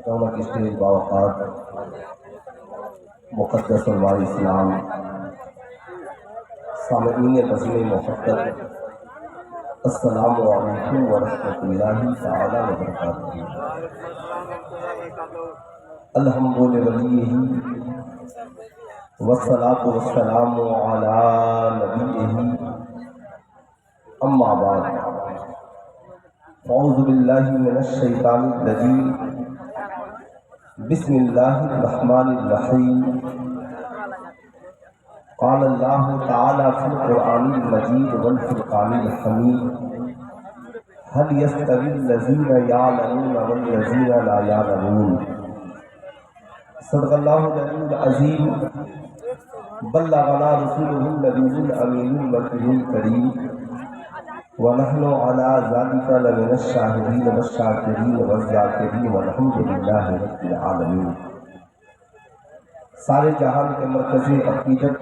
دولت اسٹیج باوقار مقدس علماء اسلام، سامعین بزم محبت، السلام علیکم ورحمۃ اللہ تعالی وبرکاتہ۔ الحمد لولیہ والصلاۃ والسلام علی نبیہ، اما بعد، اعوذ باللہ من الشیطان الرجیم، بسم اللہ الرحمن الرحیم۔ قال اللہ تعالی فی القرآن المجید والفرقان الحمید، هل يستوي الذین یعلمون والذین لا یعلمون۔ صدق اللہ العلی العظیم، بلغنا رسولہ النبی الامین المکین الکریم، ونحن على ذلك لمن الشاهدين والشاكرين والذاكرين والحمد لله رب العالمین۔ سارے جہان کے مرکزی عقیدت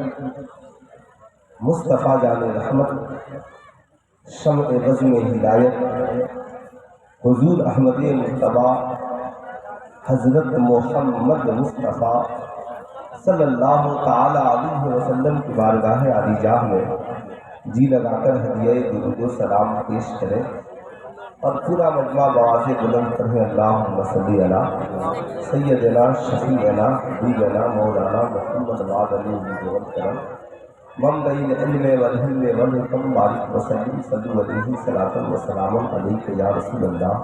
مصطفیٰ جان رحمت، شمع بزم ہدایت، حضور احمد مجتبیٰ حضرت محمد مصطفیٰ صلی اللہ تعالی علیہ وسلم کی بارگاہ عالی جاہ میں جی لگا کر ہدیہ درود و سلام پیش کریں اور پورا مجمع بآواز بلند پڑھیں، اللہم صلی علی سیدنا شفیعنا حبیبنا مولانا محمد وعد علیہ وسلم منبع العلم والحلم والحکم، بارک وسلم صلی علیہ صلاۃ وسلام علیک یا رسول اللہ۔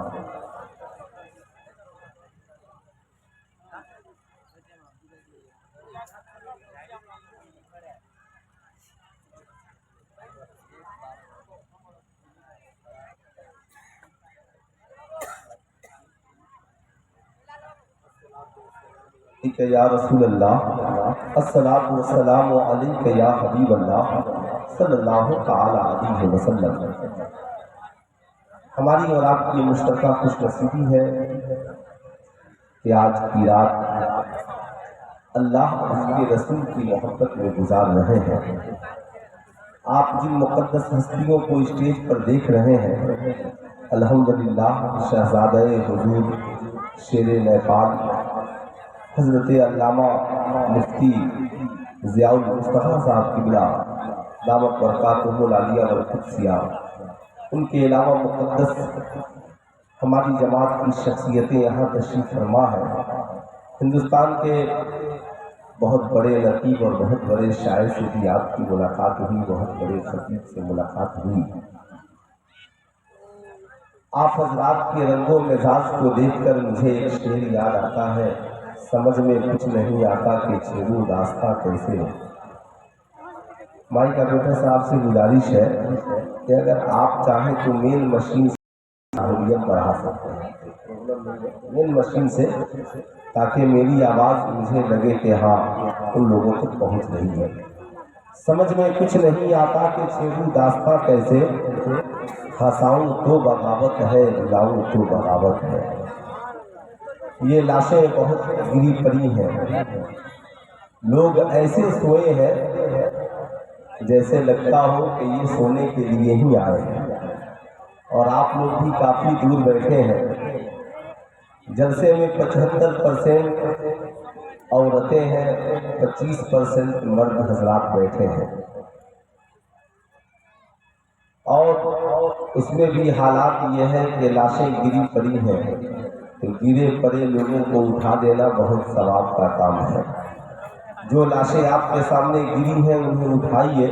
یا رسول اللہ، الصلاۃ والسلام علیک یا حبیب اللہ صلی اللہ تعالی علیہ وسلم۔ ہماری اور آپ کی مشترکہ خوش نصیبی ہے کہ آج کی رات اللہ اور اس کے رسول کی محبت میں گزار رہے ہیں۔ آپ جن مقدس ہستیوں کو اسٹیج پر دیکھ رہے ہیں، الحمدللہ شہزادہ حضور شیر نیپال حضرت علامہ مفتی ضیاء المصطفیٰ صاحب قبلہ دامت برکاتہ العالیہ والقدسیہ، ان کے علاوہ مقدس ہماری جماعت کی شخصیتیں یہاں تشریف فرما ہیں۔ ہندوستان کے بہت بڑے نقیب اور بہت بڑے شاعر سے بھی آپ کی ملاقات ہوئی، بہت بڑے خطیب سے ملاقات ہوئی۔ آپ حضرات کے رنگ و مزاج کو دیکھ کر مجھے ایک شعر یاد آتا ہے، سمجھ میں کچھ نہیں آتا کہ چھیڑوں داستاں کیسے۔ مائی کا بیٹا صاحب سے گزارش ہے کہ اگر آپ چاہیں تو مین مشین سے سہولیت بڑھا سکتے ہیں، مین مشین سے، تاکہ میری آواز مجھے لگے کہ ہاں ان لوگوں تک پہنچ رہی ہے۔ سمجھ میں کچھ نہیں آتا کہ چھیڑوں داستاں کیسے، ہنساؤں تو بغاوت ہے، رلاؤں تو بغاوت ہے۔ یہ لاشیں بہت گری پڑی ہیں، لوگ ایسے سوئے ہیں جیسے لگتا ہو کہ یہ سونے کے لیے ہی آئے ہیں، اور آپ لوگ بھی کافی دور بیٹھے ہیں۔ جلسے میں 75% عورتیں ہیں، 25% مرد حضرات بیٹھے ہیں، اور اس میں بھی حالات یہ ہے کہ لاشیں گری پڑی ہیں، تو گرے پڑے لوگوں کو اٹھا دینا بہت ثواب کا کام ہے۔ جو لاشیں آپ کے سامنے گری ہیں انہیں اٹھائیے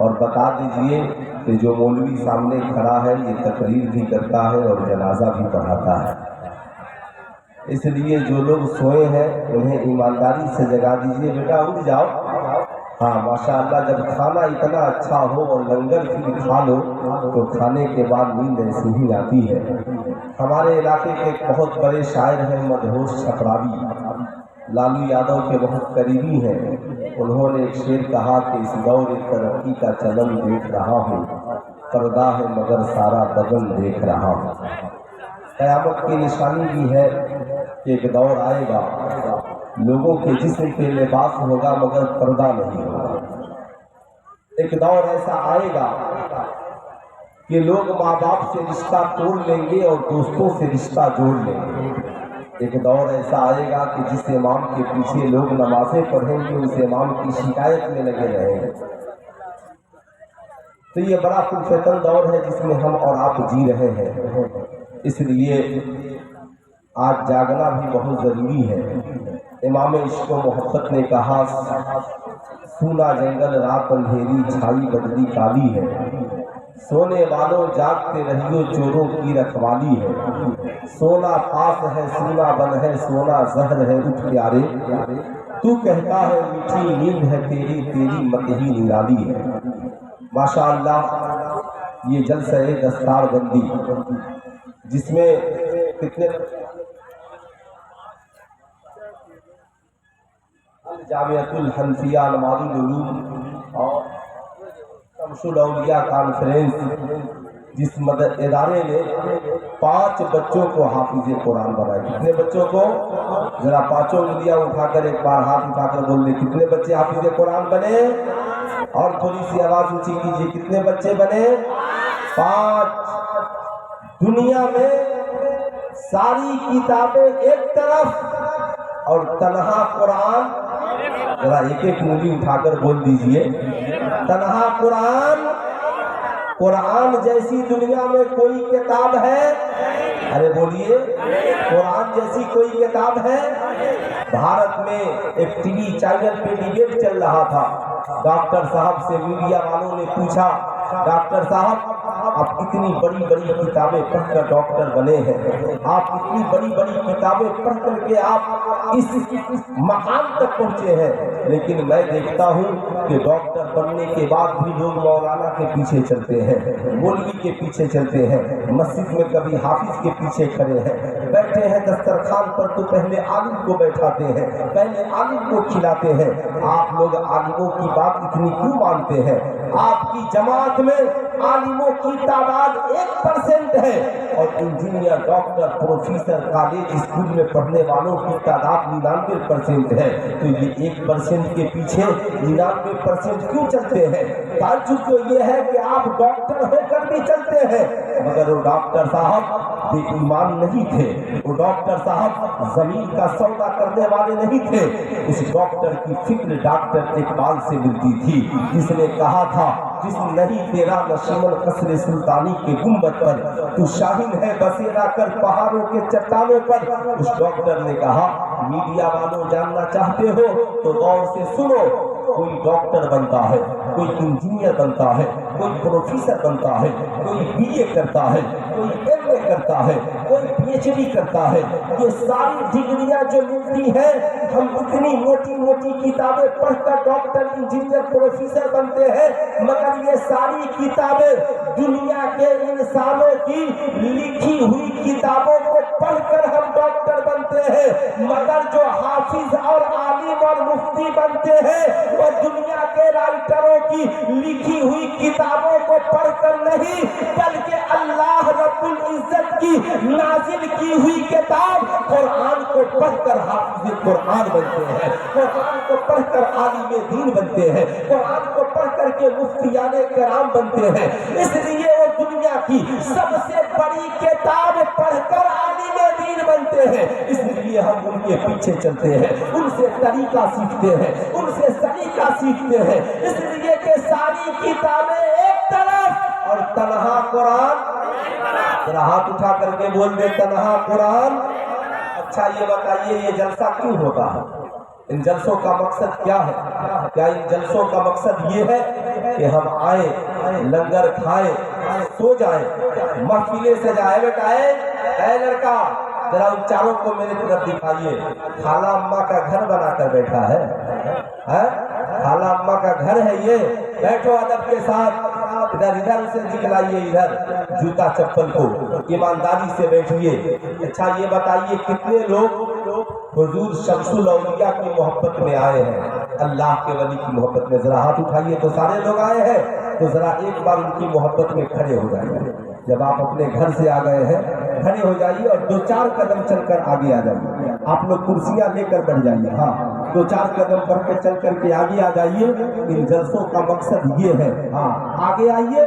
اور بتا دیجئے کہ جو مولوی سامنے کھڑا ہے یہ تقریر بھی کرتا ہے اور جنازہ بھی پڑھاتا ہے۔ اس لیے جو لوگ سوئے ہیں انہیں ایمانداری سے جگا دیجئے، بیٹا اٹھ جاؤ۔ ہاں ماشاءاللہ، جب کھانا اتنا اچھا ہو اور لنگر بھی کھا لو تو کھانے کے بعد نیند ایسی ہی آتی ہے۔ ہمارے علاقے کے ایک بہت بڑے شاعر ہیں مدہوش چھپراوی، لالو یادو کے بہت قریبی ہیں، انہوں نے ایک شعر کہا کہ اس دور ترقی کا چلن دیکھ رہا ہوں، پردہ ہے مگر سارا بدن دیکھ رہا ہوں۔ قیامت کی نشانی بھی ہے کہ ایک دور آئے گا، لوگوں کے جسم پہ لباس ہوگا مگر پردہ نہیں ہوگا۔ ایک دور ایسا آئے گا کہ لوگ ماں باپ سے رشتہ توڑ لیں گے اور دوستوں سے رشتہ جوڑ لیں گے۔ ایک دور ایسا آئے گا کہ جس امام کے پیچھے لوگ نمازیں پڑھیں گے اس امام کی شکایت میں لگے رہیں گے۔ تو یہ بڑا پرفتن دور ہے جس میں ہم اور آپ جی رہے ہیں، اس لیے آج جاگنا بھی بہت ضروری ہے۔ امام عشق و محبت نے کہا سونا جنگل رات اندھیری چھائی بدلی کالی ہے، سونے والوں جاگتے رہیو چوروں کی رکھوالی ہے، سونا پاس ہے سونا بن ہے سونا زہر ہے اٹھ پیارے، تو کہتا ہے میٹھی نیند ہے تیری تیری مت ہی نرالی ہے۔ ماشاءاللہ یہ جلسہ دستار بندی جس میں کتنے جامعۃ الحنفیہ المعاری العلوم اور شمس الاولیاء کانفرنس جس ادارے نے 5 بچوں کو حافظ قرآن بنائے۔ کتنے بچوں کو؟ ذرا پانچوں انگلیاں اٹھا کر ایک بار ہاتھ اٹھا کر بول دیں کتنے بچے حافظ قرآن بنے؟ اور تھوڑی سی آواز اونچی کیجیے، کتنے بچے بنے؟ 5۔ دنیا میں ساری کتابیں ایک طرف اور تنہا قرآن، ذرا ایک ایک انگلی اٹھا کر بول دیجئے، تنہا قرآن۔ قرآن جیسی دنیا میں کوئی کتاب ہے؟ ارے بولیے، قرآن جیسی کوئی کتاب ہے؟ بھارت میں ایک ٹی وی چینل پہ ڈیبیٹ چل رہا تھا، ڈاکٹر صاحب سے میڈیا والوں نے پوچھا ڈاکٹر صاحب آپ اتنی بڑی بڑی کتابیں پڑھ کر ڈاکٹر بنے ہیں، آپ اتنی بڑی بڑی کتابیں پڑھ کر کے آپ اس مقام تک پہنچے ہیں، لیکن میں دیکھتا ہوں کہ ڈاکٹر بننے کے بعد بھی لوگ مولانا کے پیچھے چلتے ہیں، مولوی کے پیچھے چلتے ہیں، مسجد میں کبھی حافظ کے پیچھے کھڑے ہیں، بیٹھے ہیں دسترخوان پر تو پہلے عالم کو بیٹھاتے ہیں، پہلے عالم کو کھلاتے ہیں۔ آپ لوگ عالموں کی بات اتنی کیوں مانتے ہیں؟ آپ کی جماعت میں عالموں کی تعداد 1% ہے اور engineer doctor professor college school میں پڑھنے والوں کی تعداد 99% ہے، تو یہ 1% کے پیچھے 99% کیوں چلتے ہیں؟ تعجب تو یہ ہے کہ آپ ڈاکٹر ہو کر بھی چلتے ہیں، مگر وہ ڈاکٹر صاحب بے ایمان نہیں تھے، وہ ڈاکٹر صاحب زمین کا سودا کرنے والے نہیں تھے۔ اس ڈاکٹر کی فکر ڈاکٹر اقبال سے ملتی تھی جس نے کہا تھا جسم نہیں تیرا نشیمن قصر سلطانی کے گنبد پر، تو شاہین ہے بسیرا کر پہاڑوں کے چٹانوں پر۔ اس ڈاکٹر نے کہا میڈیا والوں جاننا چاہتے ہو تو غور سے سنو، کوئی ڈاکٹر بنتا ہے، کوئی انجینئر بنتا ہے، کوئی پروفیسر بنتا ہے، کوئی بی اے کرتا ہے، کوئی ایم اے کرتا ہے، کوئی پی ایچ ڈی کرتا ہے، یہ ساری ڈگریاں جو ملتی ہیں، ہم اتنی موٹی موٹی کتابیں پڑھ کر ڈاکٹر انجینئر پروفیسر بنتے ہیں، مگر یہ ساری کتابیں دنیا کے انسانوں کی لکھی ہوئی کتابوں کو پڑھ کر ہم ڈاکٹر بنتے ہیں، مگر جو حافظ اور عالم اور مفتی بنتے ہیں وہ دنیا کے رائٹروں کی لکھی ہوئی کتابوں کو پڑھ کر نہیں، بلکہ اللہ رب العزت کی نازل کی ہوئی کتاب قرآن کو پڑھ کر حافظ قرآن بنتے ہیں، قرآن کو پڑھ کر عالم دین بنتے ہیں، قرآن کو پڑھ کر کے مفتیان کرام بنتے ہیں۔ اس لیے وہ دنیا کی سب سے بڑی کتاب پڑھ کر عالم دین بنتے ہیں، اس لیے ہم ان کے پیچھے چلتے ہیں، ان سے طریقہ سیکھتے ہیں، ان سے سلیقہ سیکھتے ہیں، اس لیے کہ ساری کتابیں ایک طرف اور تنہا قرآن۔ ذرا ہاتھ اٹھا کر کے بول دے تنہا قرآن۔ اچھا یہ بتائیے یہ جلسہ کیوں ہوتا ہے؟ ان جلسوں کا مقصد کیا ہے؟ کیا ان جلسوں کا مقصد یہ ہے کہ ہم آئیں لنگر کھائیں سو جائیں محفلیں سجائے بٹائے؟ اے لڑکا ذرا ان چاروں کو میرے طرف دکھائیے، خالہ اماں کا گھر بنا کر بیٹھا ہے، خالہ اماں کا گھر ہے یہ، بیٹھو ادب کے ساتھ، ادھر سے دکھلائیے ادھر جوتا چپل کو، ایمانداری سے بیٹھیے۔ اچھا یہ بتائیے کتنے لوگ حضور شمس الاولیاء کی محبت میں آئے ہیں، اللہ کے ولی کی محبت میں؟ ذرا ہاتھ اٹھائیے تو سارے لوگ آئے ہیں، تو ذرا ایک بار ان کی محبت میں کھڑے ہو جائیے۔ جب آپ اپنے گھر سے آ گئے ہیں کھڑے ہو جائیے اور 2-4 قدم چل کر آگے آ جائیے، آپ لوگ کرسیاں لے کر بیٹھ جائیے، ہاں 2-4 قدم بڑھ کے چل کر کے آگے آ جائیے۔ ان جلسوں کا مقصد یہ ہے، ہاں آگے آئیے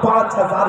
5000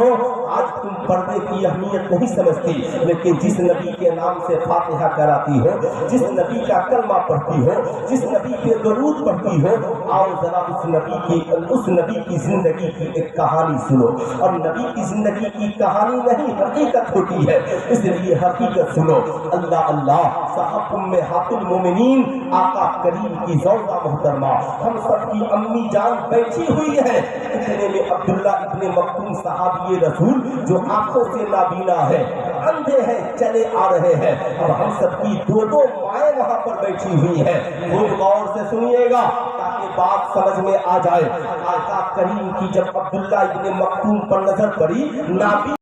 مسلمانوں آج تم پردے کی اہمیت نہیں سمجھتی، لیکن جس نبی کے نام سے فاتحہ کراتی ہو، جس نبی کا کلمہ پڑھتی ہو، جس نبی کے درود پڑھتی ہو، آؤ ذرا اس نبی کی زندگی کی ایک کہانی سنو۔ اور نبی کی زندگی کی کہانی نہیں، حقیقت ہوتی ہے، اس لیے حقیقت سنو۔ اللہ اللہ صاحب امہات المومنین آقا کریم کی زوجہ محترمہ، ہم سب کی امی جان بیٹھی ہوئی ہے، اتنے میں عبداللہ ابن مکتوم صحابی رسول جو آنکھوں سے نابینا ہے، اندھے ہیں، چلے آ رہے ہیں، اب ہم سب کی دو دو مائیں وہاں پر بیٹھی ہوئی ہیں، خوب غور سے سنیے گا تاکہ بات سمجھ میں آ جائے۔ آقا کریم کی جب عبداللہ ابن مکتوم پر نظر پڑی، نابینا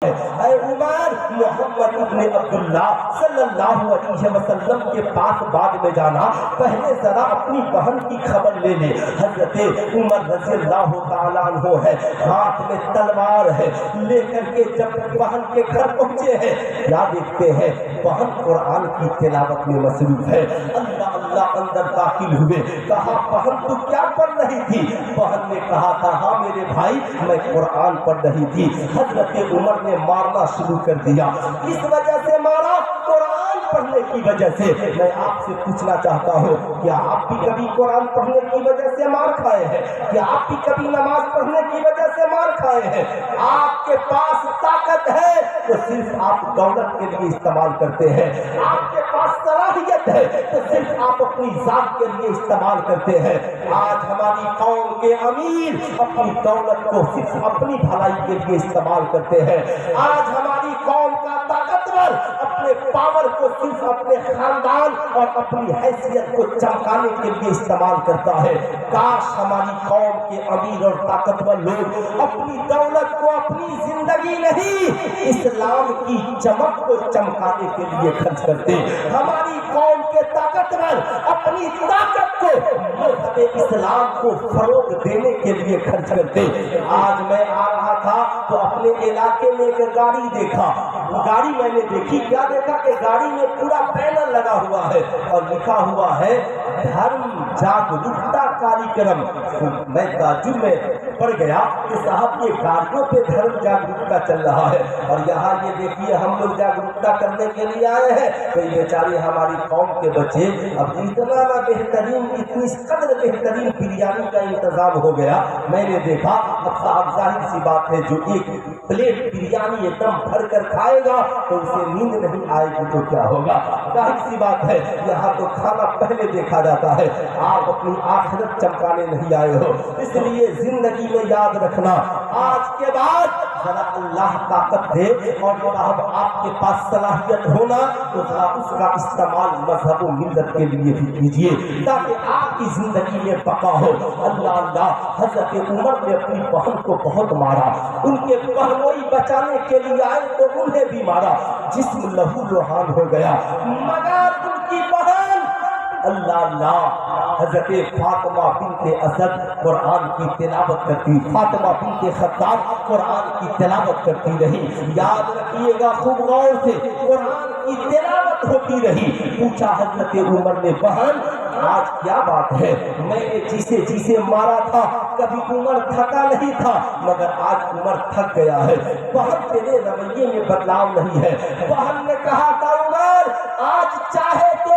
اے عمر، محمد ابن عبداللہ صلی اللہ علیہ وسلم کے پاس بعد میں جانا، پہلے ذرا اپنی بہن کی خبر لے لے۔ حضرت عمر رضی اللہ تعالیٰ عنہ ہے، ہاتھ میں تلوار ہے، لے کر کے جب بہن کے گھر پہنچے ہیں، کیا دیکھتے ہیں؟ بہن قرآن کی تلاوت میں مصروف ہے۔ اللہ اللہ اندر داخل ہوئے، کہا بہن تو کیا پڑھ رہی تھی؟ بہن نے کہا تھا ہاں میرے بھائی میں قرآن پڑھ رہی تھی۔ حضرت عمر نے مارنا شروع کر دیا۔ اس وجہ سے مارا، قرآن پڑھنے کی وجہ سے۔ میں آپ سے پوچھنا چاہتا ہوں، کیا آپ بھی کبھی قرآن پڑھنے کی وجہ سے مار کھائے ہیں؟ کیا آپ بھی کبھی نماز پڑھنے کی وجہ سے مار کھائے ہیں؟ آپ کے پاس طاقت ہے تو صرف آپ دولت کے لیے استعمال کرتے ہیں، آپ کے پاس صلاحیت ہے تو صرف آپ اپنی ذات کے لیے استعمال کرتے ہیں۔ آج ہماری قوم کے امیر اپنی دولت کو صرف اپنی بھلائی کے لیے استعمال کرتے ہیں۔ آج ہماری قوم کا طاقتور اپنے پاور کو صرف اپنے خاندان اور اپنی حیثیت کو چمکانے کے لیے استعمال کرتا ہے۔ کاش ہماری قوم کے امیر اور طاقتور لوگ اپنی دولت کو اپنی زندگی نہیں، اسلام کی چمک کو چمکانے کے لیے خرچ کرتے۔ ہماری قوم کے طاقتور اپنی طاقت کو مذہب اسلام کو فروغ دینے کے لیے خرچ کرتے۔ آج میں آ رہا تھا تو اپنے علاقے میں ایک گاڑی دیکھا، گاڑی میں نے دیکھی، کیا دیکھا کہ گاڑی میں پورا بینر لگا ہوا ہے اور لکھا ہوا ہے دھرم جاگرکتا کاریکرم۔ میں تعجب میں پڑ گیا کہ صاحب یہ گاڑیوں پہ دھرم جاگرکتا چل رہا ہے اور یہاں یہ دیکھیے ہم لوگ جاگرکتا کرنے کے لیے آئے ہیں۔ کئی بیچارے ہماری قوم کے بچے اب اتنا نہ بہترین، اتنی قدر بہترین بریانی کا انتظام ہو گیا، میں نے دیکھا اب صاحب ظاہر سی بات ہے جو ایک پلیٹ بریانی ایک دم بھر کر کھائے گا تو اسے نیند نہیں آئے گی تو کیا ہوگا؟ ظاہر سی بات ہے یہاں تو کھانا پہلے دیکھا جاتا ہے، آپ اپنی آخرت چمکانے نہیں آئے ہو۔ اس لیے زندگی میں یاد رکھنا، آج کے بعد ذرا اللہ طاقت دے اور صاحب آپ کے پاس صلاحیت ہونا تو ذرا اس کا استعمال مذہب و ملت کے لیے بھی کیجیے تاکہ آپ کی زندگی میں بقا ہو۔ اللہ اللہ، حضرت عمر نے اپنی بہن کو بہت مارا، ان کے بہنوئی بچانے کے لیے آئے تو انہیں بھی مارا، جسم لہو لہان ہو گیا، مگر ان کی بہن اللہ اللہ حضرت فاطمہ بنت اسد قرآن کی تلاوت کرتی، فاطمہ بنت خطاب قرآن کی تلاوت کرتی رہی۔ یاد رکھیے گا خوب غور سے، قرآن کی تلاوت ہوتی رہی۔ پوچھا حضرت عمر نے بہن آج کیا بات ہے؟ میں نے جسے مارا تھا کبھی عمر تھکا نہیں تھا مگر آج عمر تھک گیا ہے، بہن تیرے رویے میں بدلاؤ نہیں ہے۔ بہن نے کہا تھا عمر آج چاہے تو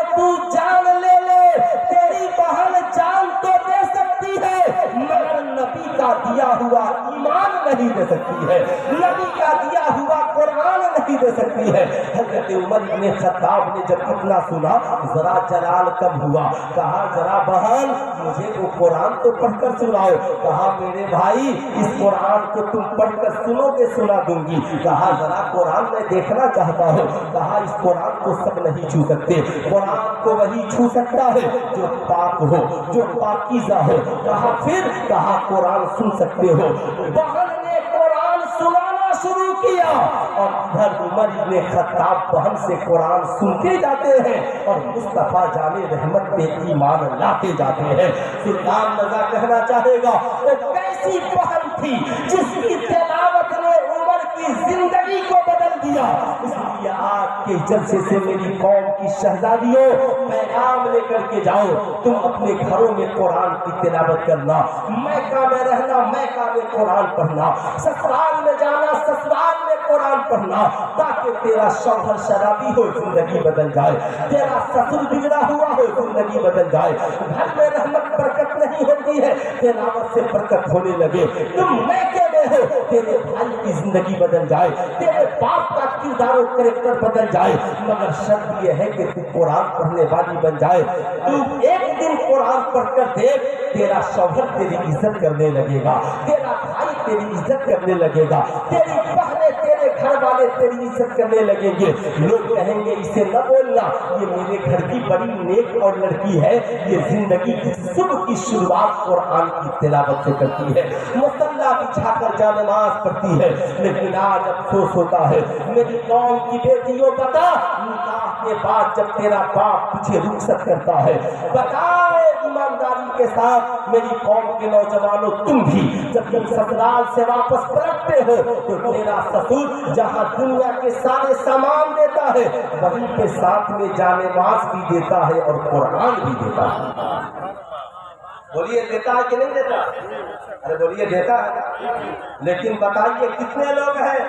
جان لے لے، تیری بہن جان تو دے سکتی ہے مگر نبی کا دیا ہوا ایمان نہیں دے سکتی ہے، نبی کا دیا ہوا قرآن نہیں دے سکتی ہے۔ حضرت عمر بن خطاب نے جب اتنا سنا ذرا جلال کم ہوا، کہا ذرا بہن مجھے وہ قرآن تو پڑھ کر سناؤ۔ کہا میرے بھائی اس قرآن کو تم پڑھ کر سنو گے سنا دوں گی۔ کہا ذرا قرآن میں دیکھنا چاہتا ہوں۔ کہا اس قرآن کو سب نہیں چھو سکتے، قرآن کو وہی چھو سکتا ہے جو پاک ہو، جو پاکیزہ ہو۔ کہا پھر کہا قرآن سن سکتے ہو۔ بہن نے قرآن سنانا شروع کیا اور ادھر عمر بن خطاب بہن سے قرآن سنتے جاتے ہیں اور مصطفیٰ جان رحمت پہ ایمان لاتے جاتے ہیں۔ سلطان رضا کہنا چاہے گا وہ کیسی بہن تھی جس کی تلاوت نے عمر کی زندگی کو بدل دیا۔ اس لیے آج کے جلسے سے میری قوم کی شہزادیوں پیغام لے کر کے جاؤ، تم اپنے گھروں میں قرآن کی تلاوت کرنا، میکہ میں رہنا میکہ میں قرآن پڑھنا، سسرال میں جانا سسرال میں قرآن پڑھنا، تاکہ تیرا شوہر شرابی ہو زندگی بدل جائے، تیرا سسر بگڑا ہوا ہو زندگی بدل جائے، گھر میں رحمت برکت نہیں ہوتی ہے تلاوت سے برکت ہونے لگے، تم میکے میں ہو تیرے بھائی کی زندگی بدل جائے، تیرے باپ کا کردار و کریکٹر بدل جائے، مگر شرط یہ ہے کہ تو قرآن پڑھنے والی بن جائے۔ تو ایک دن قرآن پڑھ کر دیکھ، تیرا شوہر تیری عزت کرنے لگے گا، تیرا بھائی تیری عزت کرنے لگے گا، تیری بہنیں تیرے گھر والے تیری عزت کرنے لگیں گے۔ لوگ کہیں گے اسے نہ بولنا، یہ میرے گھر کی بڑی نیک اور لڑکی ہے، یہ زندگی کی صبح کی شروعات قرآن کی تلاوت سے کرتی ہے۔ تسلا بچھا کر جانماز پڑھتی ہے، لیکن آج افسوس ہوتا ہے میری قوم کی بیٹیوں، بتا نکاح کے بعد جب تیرا باپ تجھے رخصت کرتا ہے، بتائے ایمانداری کے ساتھ میری قوم کے نوجوانوں، تم بھی جب تم سسرال سے واپس پلٹتے ہو تو تیرا سسر جہاں دنیا کے سارے سامان دیتا ہے وہیں کے ساتھ میں جانماز بھی دیتا ہے اور قرآن بھی دیتا ہے۔ بولیے دیتا ہے کہ نہیں دیتا؟ ارے بولیے دیتا ہے۔ لیکن بتائیے کتنے لوگ ہیں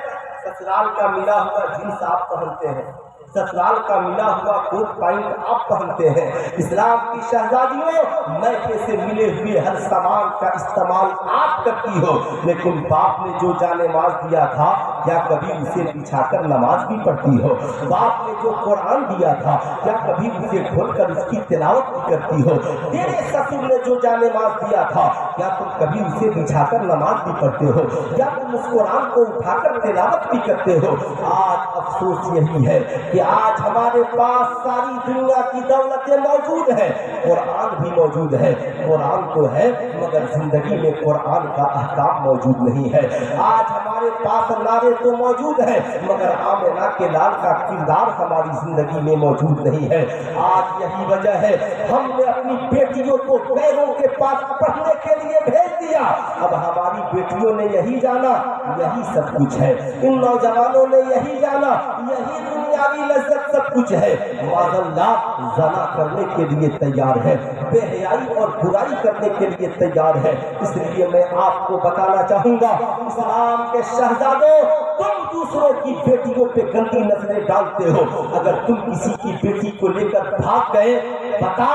سسرال کا ملا ہوا جینس آپ پہنتے ہیں، سسرال کا ملا ہوا کوٹ پینٹ آپ پہنتے ہیں۔ اسلام کی شہزادیوں، میکے سے ملے ہوئے ہر سامان کا استعمال آپ کرتی ہو، لیکن باپ نے جو جانماز دیا تھا کیا کبھی اسے بچھا کر نماز بھی پڑھتی ہو؟ باپ نے جو قرآن دیا تھا کیا کبھی اسے کھول کر اس کی تلاوت بھی کرتی ہو؟ تیرے سسر نے جو جانماز دیا تھا کیا تم کبھی اسے بچھا کر نماز بھی پڑھتے ہو؟ کیا تم اس قرآن کو اٹھا کر تلاوت بھی کرتے ہو؟ آج افسوس یہی ہے کہ آج ہمارے پاس ساری دنیا کی دولتیں موجود ہیں، قرآن بھی موجود ہے، قرآن تو ہے مگر زندگی میں قرآن کا احکام موجود نہیں ہے۔ آج ہمارے پاس نعرے تو موجود ہیں مگر آمنہ کے لال کا کردار ہماری زندگی میں موجود نہیں ہے۔ آج یہی وجہ ہے ہم نے اپنی بیٹیوں کو غیروں کے پاس پڑھنے کے لیے بھیج دیا، اب ہماری بیٹیوں نے یہی جانا یہی سب کچھ ہے، ان نوجوانوں نے یہی جانا یہی دنیاوی لذت سب کچھ ہے، معاذ اللہ زنا کرنے کے لیے تیار ہے، بے حیائی اور برائی کرنے کے لیے تیار ہے۔ اس لیے میں آپ کو بتانا چاہوں گا اسلام کے شہزادوں، تم دوسروں کی بیٹیوں پہ گندی نظریں ڈالتے ہو، اگر تم کسی کی بیٹی کو لے کر بھاگ گئے، بتا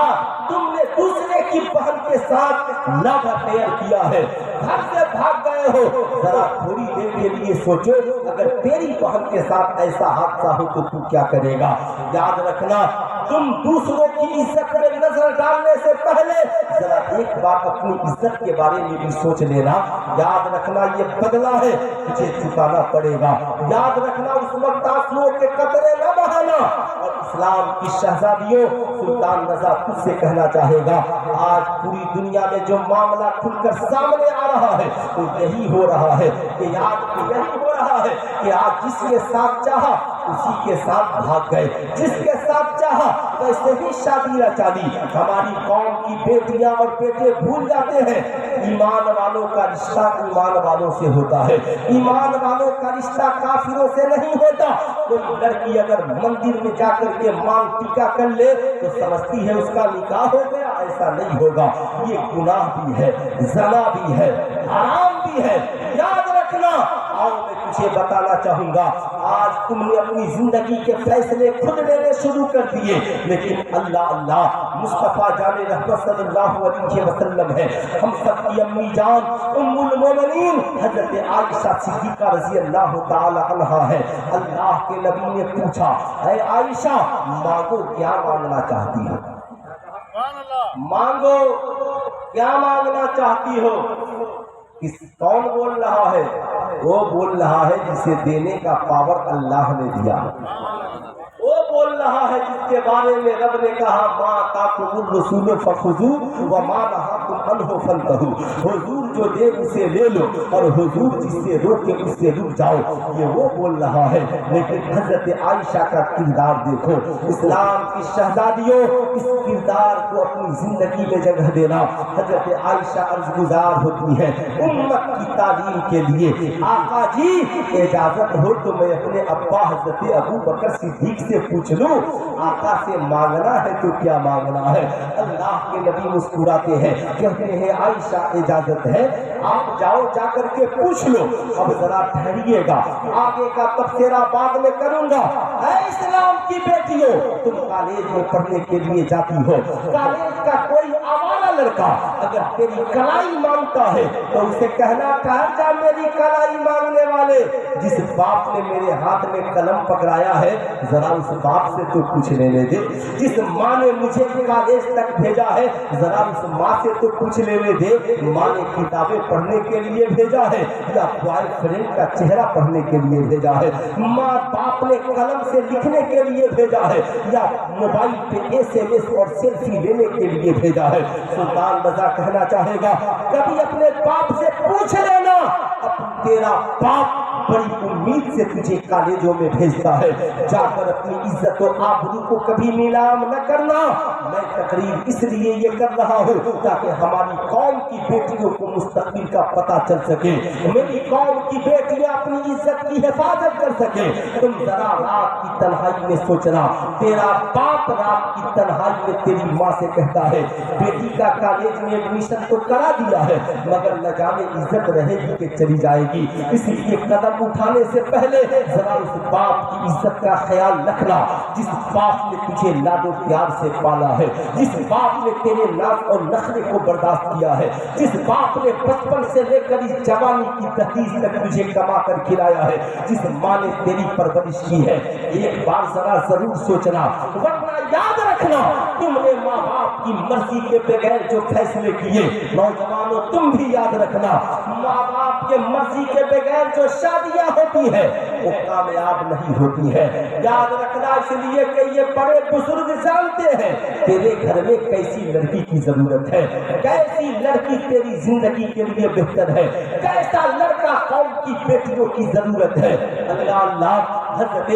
تم نے دوسرے کی بہن کے ساتھ لاوا تیار کیا ہے، گھر سے بھاگ گئے ہو، ذرا تھوڑی دیر کے لیے سوچو اگر تیری بہن کے ساتھ ایسا حادثہ ہو تو تو کیا کرے گا؟ یاد رکھنا تم دوسروں کی عزت میں نظر ڈالنے سے پہلے ذرا ایک بار اپنی عزت کے بارے میں بھی سوچ لینا۔ یاد رکھنا یہ بدلہ ہے تجھے چکانا پڑے گا، یاد رکھنا اس وقت آنسوؤں کے قطرے نہ بہانا۔ اور اسلام کی شہزادیوں، سلطان رضا خود سے کہنا چاہے گا آج پوری دنیا میں جو معاملہ کھل کر سامنے آ رہا ہے وہ یہی ہو رہا ہے کہ یہی ہو رہا ہے کہ آج جس کے ساتھ چاہا اسی کے ساتھ بھاگ گئے، جس کے ساتھ چاہا ویسے ہی شادی رچا لی۔ ہماری قوم کی بیٹیاں اور بیٹے بھول جاتے ہیں ایمان والوں کا رشتہ ایمان والوں سے ہوتا ہے، ایمان والوں کا رشتہ کافروں سے نہیں ہوتا۔ کوئی لڑکی اگر مندر میں جا کر کے مانگ ٹیکا کر لے تو سمجھتی ہے اس کا نکاح ہو گیا، ایسا نہیں ہوگا، یہ گناہ بھی ہے، زنا بھی ہے، حرام بھی ہے۔ یاد رکھنا آؤ میں تجھے بتانا چاہوں گا آج تم نے اپنی زندگی کے فیصلے خود لینے شروع کر دیے، لیکن اللہ مصطفیٰ جان رحمت صلی اللہ علیہ وسلم ہے، ہم سب کی امی جان ام المومنین حضرت عائشہ صدیقہ رضی اللہ تعالی عنہا ہے۔ اللہ کے نبی نے پوچھا اے عائشہ مانگو کیا مانگنا چاہتی ہو؟ مانگو کیا مانگنا چاہتی ہو؟ کون بول رہا ہے؟ وہ بول رہا ہے جسے دینے کا پاور اللہ نے دیا، وہ بول رہا ہے جس کے بارے میں رب نے کہا ما آتاکم الرسول فخذوہ وما نہاکم عنہ فانتہوا، حضور جو دے اسے لے لو اور حضور جس سے روکے اس سے رک جاؤ، یہ وہ بول رہا ہے۔ لیکن حضرت عائشہ کا کردار دیکھو، اسلام کی شہزادیوں اس کردار کو اپنی زندگی میں جگہ دینا۔ حضرت عائشہ عرض گزار ہوتی ہے امت کی تعلیم کے لیے آقا جی اجازت ہو تو میں اپنے ابا حضرت ابو بکر صدیق سے پوچھ لوں، آقا سے مانگنا ہے تو کیا مانگنا ہے؟ اللہ کے نبی مسکراتے ہیں کہتے ہیں عائشہ اجازت ہے آپ جاؤ جا کر کے پوچھ لو، اب ذرا ٹھہریے گا آگے کا تبصرہ بعد میں کروں گا۔ اے اسلام کی بیٹیوں تم کالج میں پڑھنے کے لیے جاتی ہو، کالج کا کوئی آوارہ لڑکا اگر تیری کلائی مانگتا ہے تو اسے کہنا ٹھہر جا میری کلائی مانگنے والے، جس باپ نے میرے ہاتھ میں قلم پکڑایا ہے ذرا اس باپ سے تو کچھ لینے دے، جس ماں نے مجھے کالج تک بھیجا ہے ذرا اس ماں سے تو کچھ لینے دے۔ ماں نے کتابیں پڑھنے کے لیے بھیجا ہے یا بوائے فرینڈ کا چہرہ پڑھنے کے لیے بھیجا ہے؟ ماں باپ نے قلم سے لکھنے کے لیے بھیجا ہے یا موبائل پہ SMS اور سیلفی لینے کے لیے بھیجا ہے؟ سلطان رضا کہنا چاہے گا کبھی اپنے باپ سے پوچھ لینا، تیرا باپ بڑی امید سے تجھے کالجوں میں بھیجتا ہے، جا کر اپنی عزت و آبرو کو کبھی نیلام نہ کرنا۔ میں تقریر اس لیے یہ کر رہا ہوں تاکہ ہماری قوم کی بیٹیوں کو مستقبل کا پتہ چل سکے، میری قوم کی بیٹیاں اپنی عزت کی حفاظت کر سکے۔ تم ذرا رات کی تنہائی میں سوچنا، تیرا باپ رات کی تنہائی میں تیری ماں سے کہتا ہے بیٹی کا کالج میں ایڈمیشن تو کرا دیا ہے مگر نہ جانے عزت رہے گی کہ چلی جائے گی، اس لیے قدم اٹھانے سے پہلے ذرا اس باپ کی عزت کا خیال رکھنا جس باپ نے تجھے لاڈ و پیار سے پالا ہے، جس باپ نے تیرے ناز اور نخرے کو برداشت کیا ہے، جس باپ نے بچپن سے لے کر اس جوانی کی دہلیز تک تجھے کما کر کھلایا ہے، جس ماں نے تیری پرورش کی ہے۔ ایک بار ذرا ضرور سوچنا، ورنہ یاد رکھنا تم نے ماں باپ کی مرضی کے بغیر جو فیصلے کیے، نوجوانوں تم بھی یاد رکھنا ماں باپ کے مرضی کے بغیر جو شادیاں ہوتی ہے وہ کامیاب نہیں ہوتی ہے۔ یاد رکھنا اس لیے کہ یہ بڑے بزرگ جانتے ہیں تیرے گھر میں کیسی لڑکی کی ضرورت ہے، کیسی لڑکی تیری زندگی کے لیے بہتر ہے، کیسا لڑکا قوم کی بیٹیوں کی ضرورت ہے۔ اللہ حضرت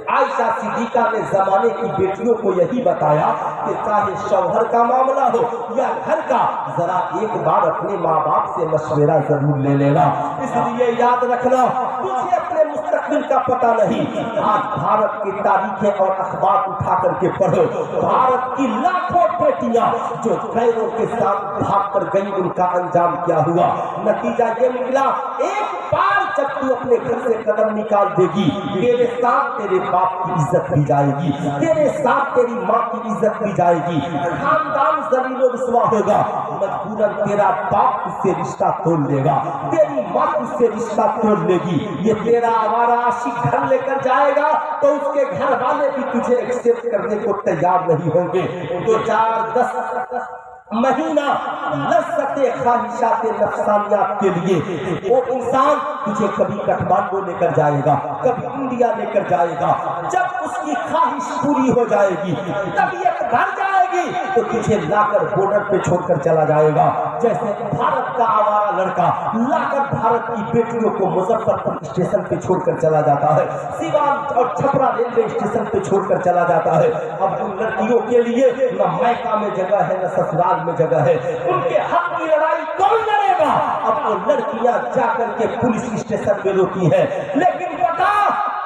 عائشہ صدیقہ نے زمانے کی بیٹیوں کو یہی بتایا کہ چاہے شوہر کا معاملہ ہو یا گھر کا، ذرا ایک بار اپنے ماں باپ سے مشورہ ضرور لے لینا۔ اس لیے یاد رکھنا تجھے اپنے مستقبل کا پتہ نہیں۔ آج بھارت کی تاریخیں اور اخبار اٹھا کر کے پڑھو، بھارت کی لاکھوں بیٹیاں جو غیروں کے ساتھ بھاگ کر گئی ان کا انجام کیا ہوا۔ نتیجہ یہ نکلا ایک بار جب تو اپنے گھر سے قدم نکال دے گی تیرے ساتھ تیرے باپ کی عزت بھی جائے گی، تیرے ساتھ تیری ماں کی عزت بھی جائے گی، خاندان ذلیل و رسوا ہوگا، مجبوراً تیرا باپ اس سے رشتہ توڑ لے گا، تیری ماں اس سے رشتہ توڑ لے گی۔ یہ تیرا آوارہ عاشق گھر لے کر جائے گا تو اس کے گھر والے بھی تجھے ایکسپٹ کرنے کو تیار نہیں ہوں گے۔ 2-4-10 مہینہ لذت خواہشات نفسانیات کے لیے وہ انسان تجھے کبھی کٹھمانڈو لے کر جائے گا، کبھی انڈیا لے کر جائے گا۔ جب اس کی خواہش پوری ہو جائے گی، طبیعت بھر جائے گی تو تجھے لا کر بارڈر پہ چھوڑ کر چلا جائے گا، جیسے بھارت کا آوارہ لڑکا لا کر بھارت کی بیٹیوں کو مظفر پور اسٹیشن پہ چھوڑ کر چلا جاتا ہے، سیوان اور چھپرا ریلوے اسٹیشن پہ چھوڑ کر چلا جاتا ہے۔ اب ان لڑکیوں کے لیے نہ میکہ میں جگہ ہے نہ سسرال میں جگہ ہے، ان کے حق کی لڑائی کون لڑے گا؟ اب وہ لڑکیاں جا کر کے پولیس اسٹیشن میں روتی ہے، لیکن بتا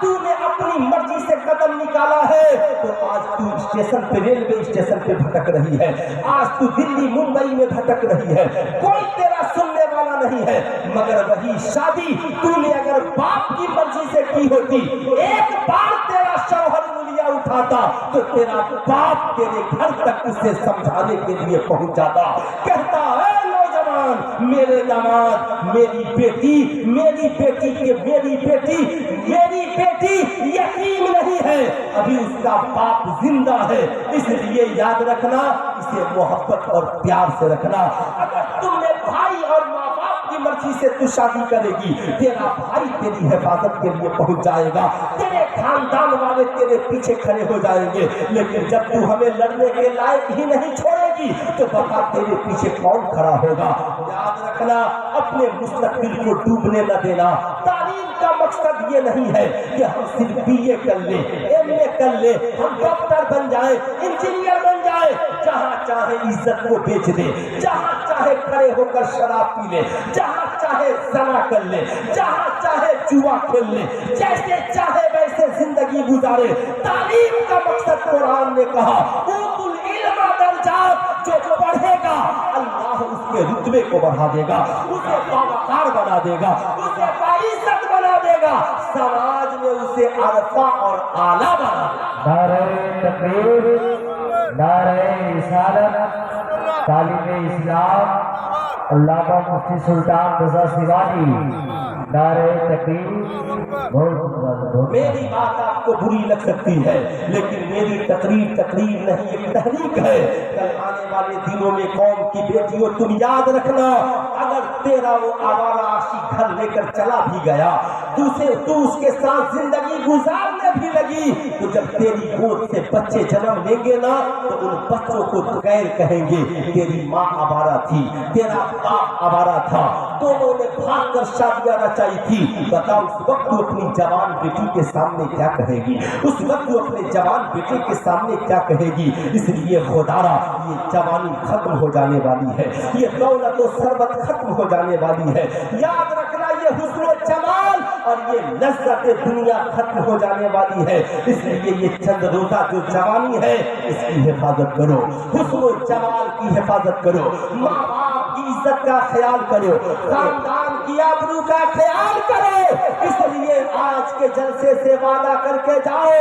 تو نے اپنی مرضی سے قدم نکالا ہے تو آج تو اسٹیشن پہ ریلوے اسٹیشن پہ بھٹک رہی ہے، آج تو دلی ممبئی میں بھٹک رہی ہے، کوئی تیرا سننے والا نہیں ہے۔ مگر وہی شادی تو نے اگر باپ کی مرضی سے کی ہوتی، ایک بار تیرا شوہر انگلیاں اٹھاتا تو تیرا باپ تیرے گھر تک اسے سمجھانے کے لیے پہنچ جاتا، کہتا ہے نوجوان میرے داماد، میری بیٹی یتیم نہیں ہے، ابھی اس کا باپ زندہ ہے، اس لیے یاد رکھنا اسے محبت اور پیار سے رکھنا۔ اگر تم نے بھائی اور ماں باپ کی مرضی سے تو شادی کرے گی، تیرا بھائی تیری حفاظت کے لیے پہنچ جائے گا، تیرے خاندان والے تیرے پیچھے کھڑے ہو جائیں گے، لیکن جب تو ہمیں لڑنے کے لائق ہی نہیں چھوڑے گی تو بتا تیرے پیچھے کون کھڑا ہوگا۔ یاد رکھنا اپنے مستقبل کو ڈوبنے نہ دینا۔ تعلیم کا مقصد یہ نہیں ہے کہ ہم صرف BA کر لیں، MA کر لیں، ہم ڈاکٹر بن جائیں، انجینئر بن جائیں، جہاں چاہے عزت کو بیچ دیں، جہاں چاہے کھڑے ہو کر شراب پی لیں، جہاں چاہے زنا کر لیں، جہاں چاہے جوا کھیل لیں، جیسے چاہے ویسے زندگی گزارے۔ تعلیم کا مقصد قرآن نے کہا اوتوا العلم درجات، جو پڑھے گا اللہ اس کے رتبے کو بڑھا دے گا، اسے باوقار بنا دے گا، اسے باعزت بنا دے گا، سماج میں اسے عرفہ اور اعلیٰ بنا دے گا۔ نعرہ تکبیر، نعرہ رسالت، تعلیم اسلام، علامہ مفتی سلطان رضا سیوانی، نعرہ تکبیر۔ میری بات آپ کو بری لگ سکتی ہے لیکن میری تقریر نہیں، ایک تحریک ہے۔ کل آنے والے دنوں میں قوم کی بیٹیوں تم یاد رکھنا، اگر تیرا وہ آوارہ عاشق گھر لے کر چلا بھی گیا تو اس کے ساتھ زندگی گزارنے بھی لگی تو جب تیری گود سے بچے جنم لیں گے نا تو ان بچوں کو غیر کہیں گے، تیری ماں آوارہ تھی، تیرا باپ آوارہ تھا، دونوں نے بھاگ کر شادیاں رچائی تھی۔ بتاؤ اس وقت تو اپنی جوان بیٹی کے سامنے کیا کہے گی، اس وقت تو اپنے جوان بیٹے کے سامنے کیا کہے گی؟ اس لیے خدارا یہ جوانی ختم ہو جانے والی ہے، یہ دولت و ثروت ختم ہو جانے والی ہے، یاد رکھنا یہ حسن و جمال اور یہ لذت دنیا ختم ہو جانے والی ہے۔ اس لیے یہ چند روزہ جو جوانی ہے اس کی حفاظت کرو، حسن و جمال کی حفاظت کرو، ماں باپ کی عزت کا خیال کرو، خاندان کی آبرو کا خیال کرو۔ اس لیے آج کے جلسے سے وعدہ کر کے جاؤ،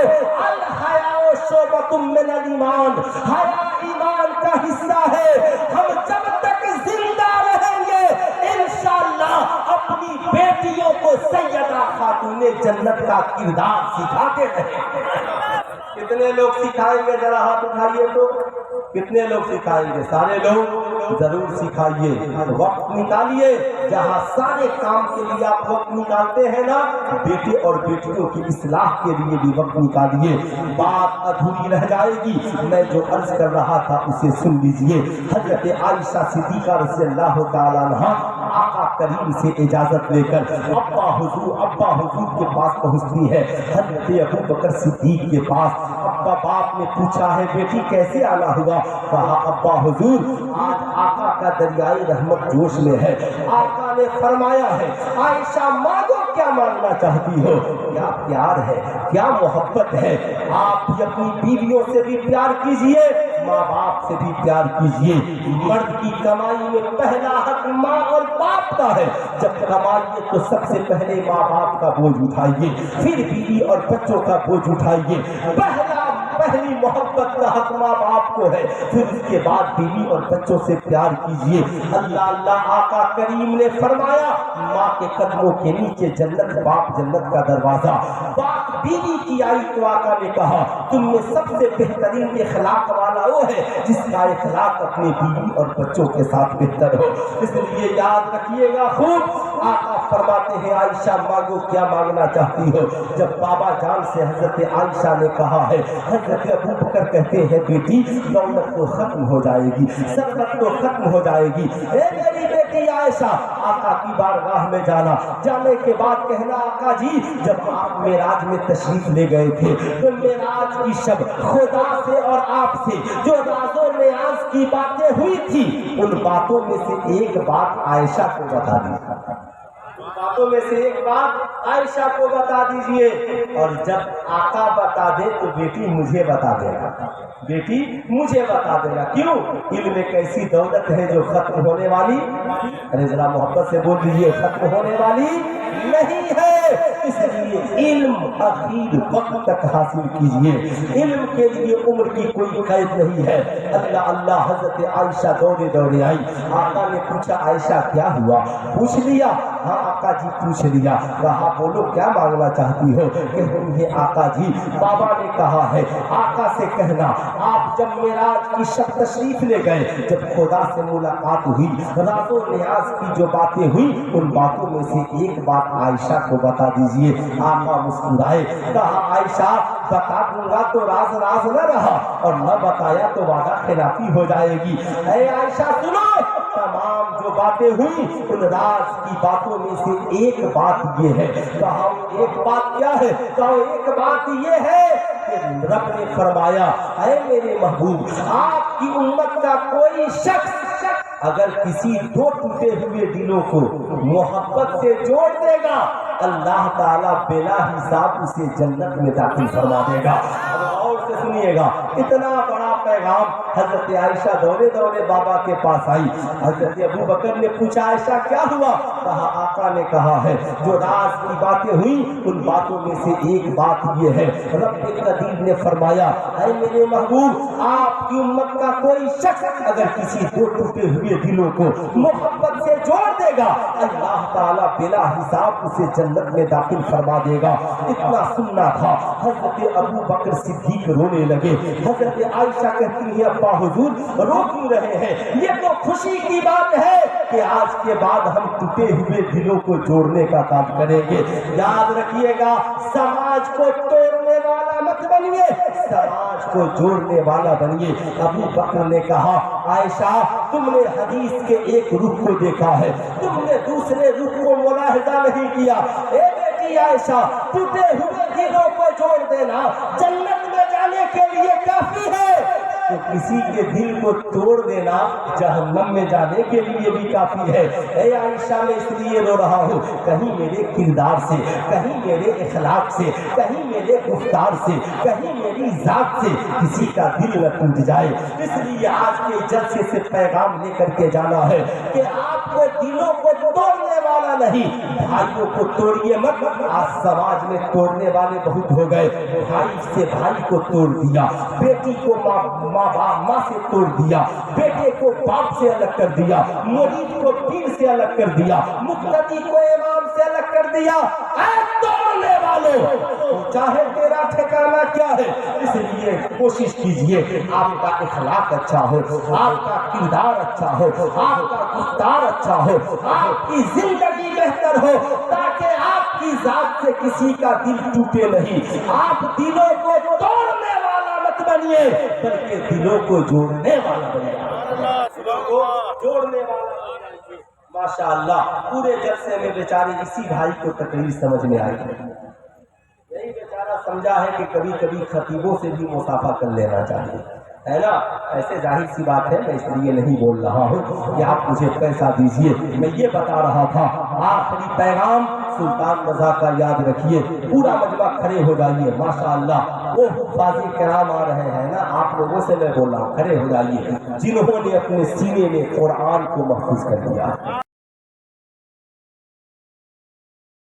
الحیاء شعبۃ من الایمان، حیا ایمان کا حصہ ہے۔ ہم جب تک زندہ رہیں گے انشاءاللہ اپنی بیٹیوں کو سیدہ خاتون جنت کا کردار سکھاتے رہیں گے۔ کتنے لوگ سکھائیں گے؟ ذرا ہاتھ اٹھائیے تو کتنے لوگ سکھائیں گے؟ سارے لوگ ضرور سکھائیے، وقت نکالیے، جہاں سارے کام کے لیے آپ وقت نکالتے ہیں نا، بیٹے اور بیٹیوں کی اصلاح کے لیے بھی وقت نکالیے۔ بات ادھوری رہ جائے گی، میں جو عرض کر رہا تھا اسے سن لیجئے۔ حضرت عائشہ صدیقہ رضی اللہ تعالیٰ عنہا آقا کریم سے اجازت لے کر ابا حضور کے پاس پہنچتی ہے، حضرت ابو بکر صدیق کے پاس۔ ابا باپ نے پوچھا ہے بیٹی کیسے آنا ہوا؟ کہا ابا حضور آج آقا کا دریائے رحمت جوش میں ہے، آقا نے فرمایا ہے عائشہ مانگو کیا مانگنا چاہتی ہو؟ کیا پیار ہے، کیا محبت ہے؟ آپ بھی اپنی بیویوں سے بھی پیار کیجئے، ماں باپ سے بھی پیار کیجئے۔ مرد کی کمائی میں پہلا حق ماں اور باپ کا ہے، جب کمائیے تو سب سے پہلے ماں باپ کا بوجھ اٹھائیے، پھر بیوی اور بچوں کا بوجھ اٹھائیے۔ پہلی محبت کا حق ماں باپ کو ہے، پھر اس کے بعد بیوی اور بچوں سے پیار کیجئے۔ اللہ آقا کریم نے فرمایا ماں کے قدموں کے نیچے جنت، باپ جنت کا دروازہ۔ باپ بیوی کی آئی تو آقا نے کہا تم میں سب سے بہترین اخلاق والا وہ ہے جس کا اخلاق اپنے بیوی اور بچوں کے ساتھ بہتر ہو۔ اس لیے یاد رکھیے گا خوب، آقا فرماتے ہیں عائشہ مانگو کیا مانگنا چاہتی ہو؟ جب بابا جان سے حضرت عائشہ نے کہا ہے، حضرت ابو بکر کہتے ہیں بیٹی دولت تو ختم ہو جائے گی، ثروت تو ختم ہو جائے گی، اے میری بیٹی عائشہ آقا کی بارگاہ میں جانا، جانے کے بعد کہنا آقا جی جب آپ معراج میں تشریف لے گئے تھے تو معراج کی شب خدا سے اور آپ سے جو راز و نیاز کی باتیں ہوئی تھی ان باتوں میں سے ایک بات عائشہ کو بتا دیجیے، باتوں میں سے ایک بات عائشہ کو بتا دیجئے۔ اور جب آقا بتا دے تو بیٹی مجھے بتا دینا، بیٹی مجھے بتا دینا۔ کیوں؟ علم ایک ایسی دولت ہے جو ختم ہونے والی، ارے ذرا محبت سے بول دیجیے، ختم ہونے والی نہیں ہے۔ اس لیے علم اخیر وقت تک حاصل کیجئے، علم کے لیے عمر کی کوئی قید نہیں ہے۔ اللہ حضرت عائشہ دوڑے آئی، آقا نے پوچھا عائشہ کیا ہوا؟ پوچھ لیا؟ ہاں آقا جی پوچھ لیا۔ کہا بولو کیا مانگنا چاہتی ہو؟ کہ آقا جی بابا نے کہا ہے آقا سے کہنا آپ جب معراج کی شب تشریف لے گئے، جب خدا سے ملاقات ہوئی، راز و نیاز کی جو باتیں ہوئی ان باتوں میں سے ایک بات عائشہ کو بتا دیجئے۔ آقا مسکرائے، کہا عائشہ بتا دوں گا تو راز نہ رہا اور نہ بتایا تو وعدہ خلافی ہو جائے گی۔ اے عائشہ سنو، تمام جو باتیں ہوئی ان راز کی باتوں میں سے ایک بات یہ ہے۔ کہا ایک بات کیا ہے؟ کہا ایک بات یہ ہے کہ رب نے فرمایا اے میرے محبوب آپ کی امت کا کوئی شخص اگر کسی دو ٹوٹے ہوئے دلوں کو محبت سے جوڑ دے گا اللہ تعالیٰ بلا حساب اسے جنت میں داخل فرما دے گا۔ اور سے سنیے گا، اتنا بڑا پیغام۔ حضرت عائشہ دوڑے بابا کے پاس آئی، حضرت ابو بکر نے پوچھا عائشہ کیا ہوا؟ کہا آقا نے کہا ہے جو راز کی باتیں ہوئی ان باتوں میں سے ایک بات یہ ہے، رب قدیر نے فرمایا اے میرے محبوب آپ کی امت کا کوئی شخص اگر کسی دو ٹوٹے ہوئے دلوں کو محبت سے جوڑ دے گا اللہ تعالیٰ بلا حساب اسے جنت میں داخل فرما دے گا۔ اتنا سننا تھا، حضرت ابو بکر صدیق رونے لگے. حضرت عائشہ کہتی ہیں ابا حضور رو کیوں رہے ہیں؟ یہ تو خوشی کی بات ہے کہ آج کے بعد ہم ٹوٹے ہوئے دلوں کو جوڑنے کا کام کریں گے. یاد رکھیے گا سماج کو توڑنے والا مت بنیے, سماج کو جوڑنے والا بنیے. ابو بکر نے کہا عائشہ تم نے حدیث کے ایک رخ کو دیکھا ہے, تم نے دوسرے رخ کو ملاحظہ نہیں کیا. اے بیٹی عائشہ ٹوٹے ہوئے دلوں کو جوڑ دینا جنت میں جانے کے لیے کافی ہے, تو کسی کے دل کو توڑ دینا جہنم میں جانے کے لیے بھی کافی ہے. اے عائشہ میں اس لیے رو رہا ہوں کہیں میرے کردار سے, کہیں میرے اخلاق سے, کہیں میرے گفتار سے, کہیں میری ذات سے کسی کا دل نہ ٹوٹ جائے. اس لیے آج کے جلسے سے پیغام لے کر کے جانا ہے کہ آپ کو دلوں کو توڑنے والا نہیں, بھائیوں کو توڑیے مت. آج سماج میں توڑنے والے بہت ہو گئے. بھائی سے بھائی کو توڑ دیا, بیٹی کو ماں سے توڑ دیا, بیٹے کو باپ سے الگ کر دیا, مرید کو پیر سے الگ کر دیا, مقتدی کو امام سے الگ کر دیا. اے توڑنے والوں چاہے تیرا ٹھکانہ کیا ہے, اس لیے کوشش کیجئے آپ کا اخلاق اچھا ہو, آپ کا کردار اچھا ہو, آپ کا گفتار اچھا ہو, آپ کی زندگی بہتر ہو, تاکہ آپ کی ذات سے کسی کا دل ٹوٹے نہیں. آپ دلوں کو توڑنے والا مت بنیے بلکہ دلوں کو جوڑنے والا بنیے. دلوں کو جوڑنے والا. ماشاء اللہ پورے جلسے میں بیچارے اسی بھائی کو تقریر سمجھ میں آئی ہے. یہی بیچارہ سمجھا ہے کہ کبھی کبھی خطیبوں سے بھی مصافحہ کر لینا چاہیے, ہے نا. ایسے ظاہر سی بات ہے, میں اس لیے نہیں بول رہا ہوں کہ آپ مجھے پیسہ دیجئے, میں یہ بتا رہا تھا آخری پیغام سلطان رضا کا یاد رکھیے. پورا مجمع کھڑے ہو جائیے. ماشاء اللہ وہ حفاظ کرام آ رہے ہیں نا, آپ لوگوں سے میں بول رہا ہوں کھڑے ہو جائیے جنہوں نے اپنے سینے میں قرآن کو محفوظ کر دیا.